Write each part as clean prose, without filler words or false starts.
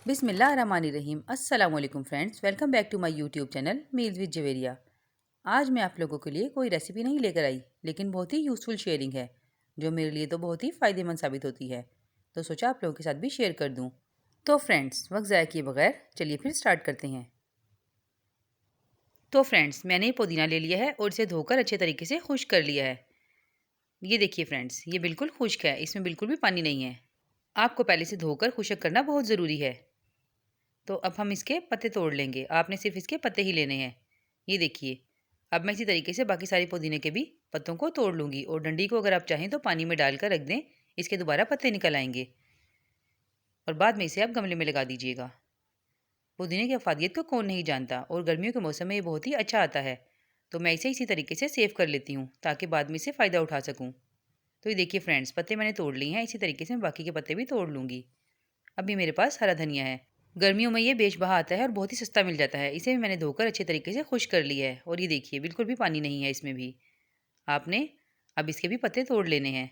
बिस्मिल्लाहिर्रहमानिर्रहीम। अस्सलाम वालेकुम friends, welcome back to my YouTube channel meals with Javeria. आज मैं आप लोगों के लिए कोई रेसिपी नहीं लेकर आई, लेकिन बहुत ही यूज़फुल शेयरिंग है जो मेरे लिए तो बहुत ही फ़ायदेमंद साबित होती है। तो सोचा आप लोगों के साथ भी शेयर कर दूँ। तो फ्रेंड्स, वक्त ज़ाया किए बगैर चलिए फिर स्टार्ट करते हैं। तो फ्रेंड्स, मैंने पुदीना ले लिया है और इसे धोकर अच्छे तरीके से खुश्क कर लिया है। ये देखिए फ्रेंड्स, ये बिल्कुल खुश्क है, इसमें बिल्कुल भी पानी नहीं है। आपको पहले से धोकर खुश्क करना बहुत ज़रूरी है। तो अब हम इसके पत्ते तोड़ लेंगे। आपने सिर्फ इसके पत्ते ही लेने हैं। ये देखिए, अब मैं इसी तरीके से बाकी सारे पुदीने के भी पत्तों को तोड़ लूँगी और डंडी को अगर आप चाहें तो पानी में डालकर रख दें, इसके दोबारा पत्ते निकल आएंगे और बाद में इसे आप गमले में लगा दीजिएगा। पुदीने की अफादियत को कौन नहीं जानता और गर्मियों के मौसम में ये बहुत ही अच्छा आता है। तो मैं इसे इसी तरीके से सेव कर लेती हूँ ताकि बाद में इसे फ़ायदा उठा सकूँ। तो ये देखिए फ्रेंड्स, पत्ते मैंने तोड़ लिए हैं, इसी तरीके से मैं बाकी के पत्ते भी तोड़ लूँगी। अभी मेरे पास हरा धनिया है। गर्मियों में ये बेच-बहा आता है और बहुत ही सस्ता मिल जाता है। इसे भी मैंने धोकर अच्छे तरीके से खुश्क कर लिया है और ये देखिए बिल्कुल भी पानी नहीं है इसमें भी। आपने अब इसके भी पत्ते तोड़ लेने हैं।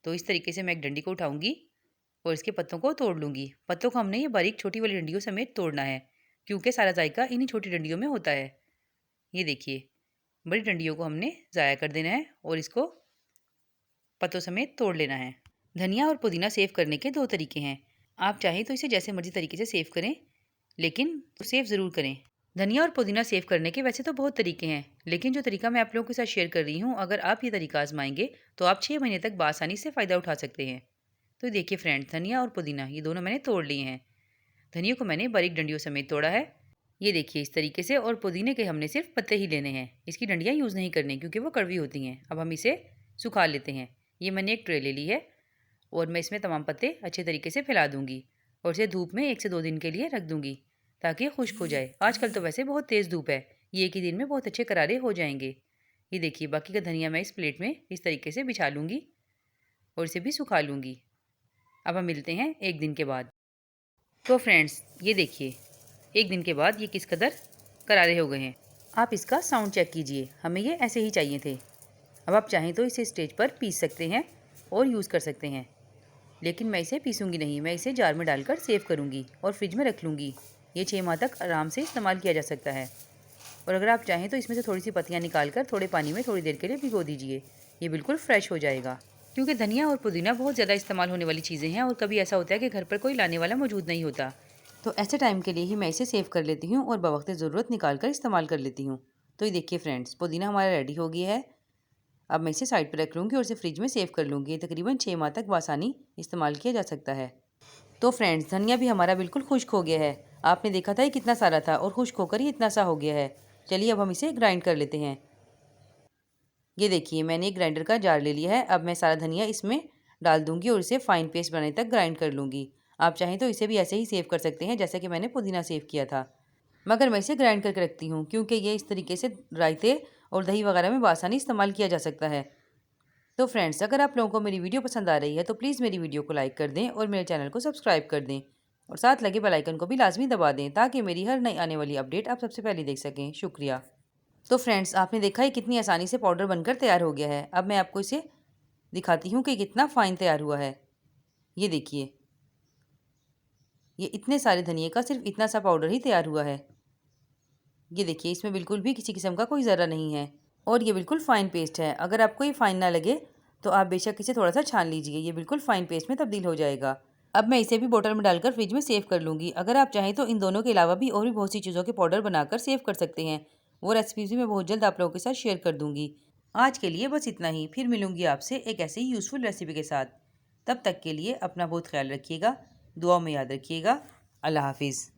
तो इस तरीके से मैं एक डंडी को उठाऊँगी और इसके पत्तों को तोड़ लूँगी। पत्तों को हमने ये बारीक छोटी वाली डंडियों समेत तोड़ना है, क्योंकि सारा जायका इन्हीं छोटी डंडियों में होता है। ये देखिए, बड़ी डंडियों को हमने ज़ाया कर देना है और इसको पत्तों समेत तोड़ लेना है। धनिया और पुदीना सेव करने के 2 तरीके हैं। आप चाहें तो इसे जैसे मर्ज़ी तरीके से सेव करें, लेकिन सेव ज़रूर करें। धनिया और पुदीना सेव करने के वैसे तो बहुत तरीके हैं, लेकिन जो तरीका मैं आप लोगों के साथ शेयर कर रही हूँ, अगर आप ये तरीका आज़माएँगे, तो आप 6 महीने तक बआसानी से फ़ायदा उठा सकते हैं। तो देखिए फ्रेंड्स, धनिया और पुदीना ये दोनों मैंने तोड़ लिए हैं। धनिया को मैंने बारीक डंडियों समेत तोड़ा है। ये देखिए इस तरीके से, और पुदीने के हमने सिर्फ पत्ते ही लेने हैं। इसकी डंडियाँ यूज़ नहीं करनी क्योंकि वो कड़वी होती हैं। अब हम इसे सुखा लेते हैं। ये मैंने एक ट्रे ले ली है और मैं इसमें तमाम पत्ते अच्छे तरीके से फैला दूँगी और इसे धूप में 1 से 2 दिन के लिए रख दूँगी ताकि ये खुश्क हो जाए। आजकल तो वैसे बहुत तेज़ धूप है, ये एक ही दिन में बहुत अच्छे करारे हो जाएंगे। ये देखिए, बाकी का धनिया मैं इस प्लेट में इस तरीके से बिछा लूँगी और इसे भी सुखा लूँगी। अब हम मिलते हैं 1 दिन के बाद। तो फ्रेंड्स, ये देखिए 1 दिन के बाद ये किस कदर करारे हो गए हैं। आप इसका साउंड चेक कीजिए, हमें ये ऐसे ही चाहिए थे। अब आप चाहें तो इसे स्टेज पर पीस सकते हैं और यूज़ कर सकते हैं, लेकिन मैं इसे पीसूँगी नहीं। मैं इसे जार में डालकर सेव करूँगी और फ्रिज में रख लूँगी। ये 6 माह तक आराम से इस्तेमाल किया जा सकता है। और अगर आप चाहें तो इसमें से थोड़ी सी पत्तियाँ निकाल कर थोड़े पानी में थोड़ी देर के लिए भिगो दीजिए। ये बिल्कुल फ्रेश हो जाएगा, क्योंकि धनिया और पुदीना बहुत ज़्यादा इस्तेमाल होने वाली चीज़ें हैं और कभी ऐसा होता है कि घर पर कोई लाने वाला मौजूद नहीं होता। तो ऐसे टाइम के लिए ही मैं इसे सेव कर लेती हूँ और बवक्त ज़रूरत निकाल कर इस्तेमाल कर लेती हूँ। तो ये देखिए फ्रेंड्स, पुदीना हमारा रेडी हो गया है। अब मैं इसे साइड पर रख लूँगी और इसे फ्रिज में सेव कर लूँगी। तकरीबन 6 माह तक बआसानी इस्तेमाल किया जा सकता है। तो फ्रेंड्स, धनिया भी हमारा बिल्कुल खुश्क हो गया है। आपने देखा था ये कितना सारा था और खुश्क होकर ये इतना सा हो गया है। चलिए अब हम इसे ग्राइंड कर लेते हैं। ये देखिए, मैंने एक ग्राइंडर का जार ले लिया है। अब मैं सारा धनिया इसमें डाल दूँगी और इसे फ़ाइन पेस्ट बनने तक ग्राइंड कर लूँगी। आप चाहें तो इसे भी ऐसे ही सेव कर सकते हैं जैसे कि मैंने पुदीना सेव किया था, मगर मैं इसे ग्राइंड करके रखती हूँ क्योंकि ये इस तरीके से रायते और दही वगैरह में बआसानी इस्तेमाल किया जा सकता है। तो फ्रेंड्स, अगर आप लोगों को मेरी वीडियो पसंद आ रही है तो प्लीज़ मेरी वीडियो को लाइक कर दें और मेरे चैनल को सब्सक्राइब कर दें और साथ लगे बेल आइकन को भी लाजमी दबा दें ताकि मेरी हर नई आने वाली अपडेट आप सबसे पहले देख सकें। शुक्रिया। तो फ्रेंड्स, आपने देखा है कितनी आसानी से पाउडर बनकर तैयार हो गया है। अब मैं आपको इसे दिखाती हूँ कि कितना फ़ाइन तैयार हुआ है। ये देखिए, ये इतने सारे धनिए का सिर्फ इतना सा पाउडर ही तैयार हुआ है। ये देखिए, इसमें बिल्कुल भी किसी किस्म का कोई ज़रा नहीं है और ये बिल्कुल फ़ाइन पेस्ट है। अगर आपको ये फ़ाइन ना लगे तो आप बेशक इसे थोड़ा सा छान लीजिए, ये बिल्कुल फ़ाइन पेस्ट में तब्दील हो जाएगा। अब मैं इसे भी बोतल में डालकर फ्रिज में सेव कर लूँगी। अगर आप चाहें तो इन दोनों के अलावा भी और भी बहुत सी चीज़ों के पाउडर बनाकर सेव कर सकते हैं। वो रेसिपीज़ भी मैं बहुत जल्द आप लोगों के साथ शेयर कर दूँगी। आज के लिए बस इतना ही, फिर मिलूँगी आपसे एक ऐसे ही यूज़फुल रेसिपी के साथ। तब तक के लिए अपना बहुत ख्याल रखिएगा, दुआ में याद रखिएगा। अल्लाह हाफिज़।